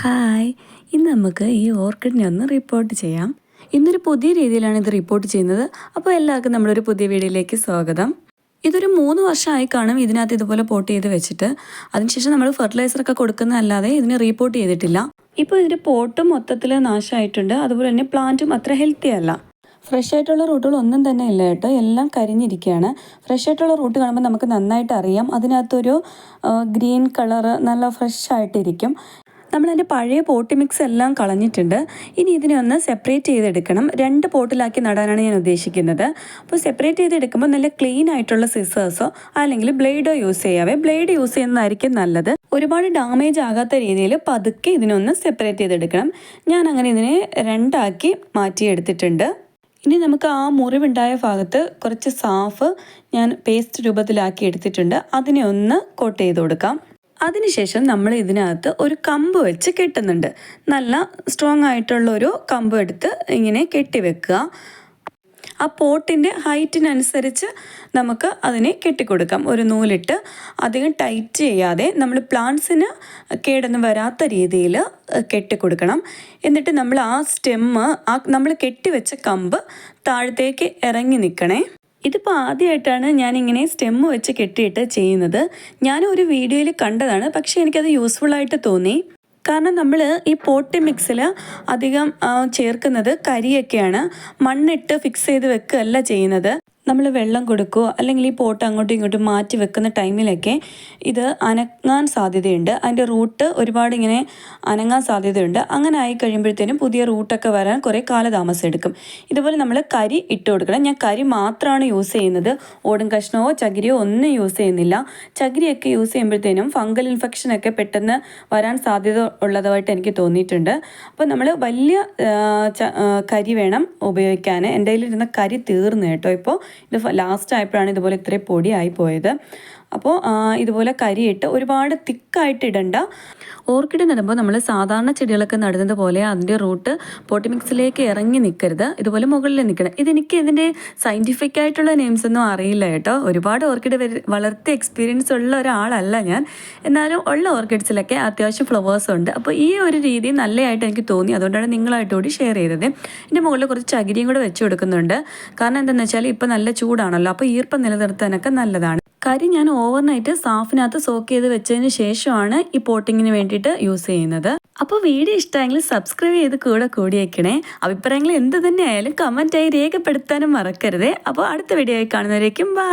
Hi, ഇന്ന് നമുക്ക് ഈ ഓർക്കിഡിനെ ഒന്ന് റിപ്പോർട്ട് ചെയ്യാം. ഇന്നൊരു പുതിയ രീതിയിലാണ് ഇത് റിപ്പോർട്ട് ചെയ്യുന്നത്. അപ്പോൾ എല്ലാവർക്കും നമ്മളൊരു പുതിയ വീഡിയോയിലേക്ക് സ്വാഗതം. ഇതൊരു 3 വർഷമായി കാണും ഇതിനകത്ത് ഇതുപോലെ പോട്ട് ചെയ്ത് വെച്ചിട്ട്. അതിനുശേഷം നമ്മൾ ഫെർട്ടിലൈസറൊക്കെ കൊടുക്കുന്നതല്ലാതെ ഇതിനെ റിപ്പോർട്ട് ചെയ്തിട്ടില്ല. ഇപ്പോൾ ഇതിൻ്റെ പോട്ടും മൊത്തത്തിൽ നാശമായിട്ടുണ്ട്. അതുപോലെ തന്നെ പ്ലാന്റും അത്ര ഹെൽത്തി അല്ല. ഫ്രഷ് ആയിട്ടുള്ള റൂട്ടുകൾ ഒന്നും തന്നെ ഇല്ല കേട്ടോ, എല്ലാം കരിഞ്ഞിരിക്കുകയാണ്. ഫ്രഷ് ആയിട്ടുള്ള റൂട്ട് കാണുമ്പോൾ നമുക്ക് നന്നായിട്ട് അറിയാം, അതിനകത്തൊരു ഗ്രീൻ കളറ് നല്ല ഫ്രഷ് ആയിട്ടിരിക്കും. നമ്മളതിൻ്റെ പഴയ പോട്ടി മിക്സ് എല്ലാം കളഞ്ഞിട്ടുണ്ട്. ഇനി ഇതിനെ ഒന്ന് സെപ്പറേറ്റ് ചെയ്തെടുക്കണം. 2 പോട്ടിലാക്കി നടാനാണ് ഞാൻ ഉദ്ദേശിക്കുന്നത്. അപ്പോൾ സെപ്പറേറ്റ് ചെയ്തെടുക്കുമ്പോൾ നല്ല ക്ലീൻ ആയിട്ടുള്ള സിസേഴ്സോ അല്ലെങ്കിൽ ബ്ലേഡോ യൂസ് ചെയ്യാവേ. ബ്ലേഡ് യൂസ് ചെയ്യുന്നതായിരിക്കും നല്ലത്. ഒരുപാട് ഡാമേജ് ആകാത്ത രീതിയിൽ പതുക്കെ ഇതിനൊന്ന് സെപ്പറേറ്റ് ചെയ്തെടുക്കണം. ഞാൻ അങ്ങനെ ഇതിനെ 2 ആക്കി മാറ്റിയെടുത്തിട്ടുണ്ട്. ഇനി നമുക്ക് ആ മുറിവുണ്ടായ ഭാഗത്ത് കുറച്ച് സാഫ് ഞാൻ പേസ്റ്റ് രൂപത്തിലാക്കി എടുത്തിട്ടുണ്ട്. അതിനെ ഒന്ന് കോട്ട് ചെയ്ത് കൊടുക്കാം. അതിനുശേഷം നമ്മൾ ഇതിനകത്ത് ഒരു കമ്പ് വെച്ച് കെട്ടുന്നുണ്ട്. നല്ല സ്ട്രോങ് ആയിട്ടുള്ളൊരു കമ്പ് എടുത്ത് ഇങ്ങനെ കെട്ടിവെക്കുക. ആ പോട്ടിൻ്റെ ഹൈറ്റിനനുസരിച്ച് നമുക്ക് അതിനെ കെട്ടിക്കൊടുക്കാം. ഒരു നൂലിട്ട് അധികം ടൈറ്റ് ചെയ്യാതെ നമ്മൾ പ്ലാന്റ്സിന് കേടൊന്നും വരാത്ത രീതിയിൽ കെട്ടിക്കൊടുക്കണം. എന്നിട്ട് നമ്മൾ ആ സ്റ്റെമ്മ് നമ്മൾ കെട്ടിവെച്ച കമ്പ് താഴത്തേക്ക് ഇറങ്ങി നിൽക്കണേ. ഇതിപ്പോൾ ആദ്യമായിട്ടാണ് ഞാനിങ്ങനെ സ്റ്റെമ്മ് വെച്ച് കെട്ടിയിട്ട് ചെയ്യുന്നത്. ഞാനൊരു വീഡിയോയിൽ കണ്ടതാണ്, പക്ഷേ എനിക്കത് യൂസ്ഫുള്ളായിട്ട് തോന്നി. കാരണം നമ്മൾ ഈ പോട്ടി മിക്സിൽ അധികം ചേർക്കുന്നത് കരിയൊക്കെയാണ്. മണ്ണിട്ട് ഫിക്സ് ചെയ്ത് വെക്കുകയല്ല ചെയ്യുന്നത്. നമ്മൾ വെള്ളം കൊടുക്കുകയോ അല്ലെങ്കിൽ ഈ പോട്ട് അങ്ങോട്ടും ഇങ്ങോട്ടും മാറ്റി വെക്കുന്ന ടൈമിലൊക്കെ ഇത് അനങ്ങാൻ സാധ്യതയുണ്ട്. അതിൻ്റെ റൂട്ട് ഒരുപാട് ഇങ്ങനെ അനങ്ങാൻ സാധ്യതയുണ്ട്. അങ്ങനെ ആയി കഴിയുമ്പോഴത്തേനും പുതിയ റൂട്ടൊക്കെ വരാൻ കുറേ കാലതാമസം എടുക്കും. ഇതുപോലെ നമ്മൾ കരി ഇട്ട് കൊടുക്കണം. ഞാൻ കരി മാത്രമാണ് യൂസ് ചെയ്യുന്നത്. ഓടും കഷ്ണമോ ചകിരിയോ ഒന്നും യൂസ് ചെയ്യുന്നില്ല. ചകിരിയൊക്കെ യൂസ് ചെയ്യുമ്പോഴത്തേനും ഫംഗൽ ഇൻഫെക്ഷനൊക്കെ പെട്ടെന്ന് വരാൻ സാധ്യത ഉള്ളതായിട്ട് എനിക്ക് തോന്നിയിട്ടുണ്ട്. അപ്പോൾ നമ്മൾ വലിയ കരി വേണം ഉപയോഗിക്കാൻ. എൻ്റെ കയ്യിലിരുന്ന കരി തീർന്നു കേട്ടോ. ഇപ്പോൾ ഇത് ലാസ്റ്റ് ആയപ്പോഴാണ് ഇതുപോലെ ഇത്രയും പൊടിയായി പോയത്. അപ്പോൾ ഇതുപോലെ കരിയിട്ട് ഒരുപാട് തിക്കായിട്ട് ഇടണ്ട. ഓർക്കിഡ് നടുമ്പോൾ നമ്മൾ സാധാരണ ചെടികളൊക്കെ നടുന്നത് പോലെ അതിൻ്റെ റൂട്ട് പോട്ടി മിക്സിലേക്ക് ഇറങ്ങി നിൽക്കരുത്, ഇതുപോലെ മുകളിൽ നിൽക്കണം. ഇതെനിക്ക് ഇതിൻ്റെ സയൻറ്റിഫിക് ആയിട്ടുള്ള നെയിംസ് ഒന്നും അറിയില്ല കേട്ടോ. ഒരുപാട് ഓർക്കിഡ് വളർത്തിയ എക്സ്പീരിയൻസ് ഉള്ള ഒരാളല്ല ഞാൻ. എന്നാലും ഉള്ള ഓർക്കിഡ്സിലൊക്കെ അത്യാവശ്യം ഫ്ലവേഴ്സ് ഉണ്ട്. അപ്പോൾ ഈ ഒരു രീതി നല്ലതായിട്ട് എനിക്ക് തോന്നി. അതുകൊണ്ടാണ് നിങ്ങളായിട്ട് കൂടി ഷെയർ ചെയ്തത്. ഇതിൻ്റെ മുകളിൽ കുറച്ച് ചകിരിയും കൂടെ വെച്ച് കൊടുക്കുന്നുണ്ട്. കാരണം എന്താണെന്ന് വെച്ചാൽ ഇപ്പോൾ നല്ല ചൂടാണല്ലോ, അപ്പോൾ ഈർപ്പം നിലനിർത്താനൊക്കെ നല്ലതാണ്. കരി ഞാൻ ഓവർനൈറ്റ് സാഫിനകത്ത് സോക്ക് ചെയ്ത് വെച്ചതിന് ശേഷമാണ് ഈ പോട്ടിങ്ങിന് വേണ്ടിയിട്ട് യൂസ് ചെയ്യുന്നത്. അപ്പോൾ വീഡിയോ ഇഷ്ടമെങ്കിൽ സബ്സ്ക്രൈബ് ചെയ്ത് കൂടി വയ്ക്കണേ. അഭിപ്രായങ്ങൾ എന്ത് തന്നെ ആയാലും കമൻറ്റായി രേഖപ്പെടുത്താനും മറക്കരുതേ. അപ്പോൾ അടുത്ത വീഡിയോ ആയി കാണുന്നവരേക്കും ബൈ.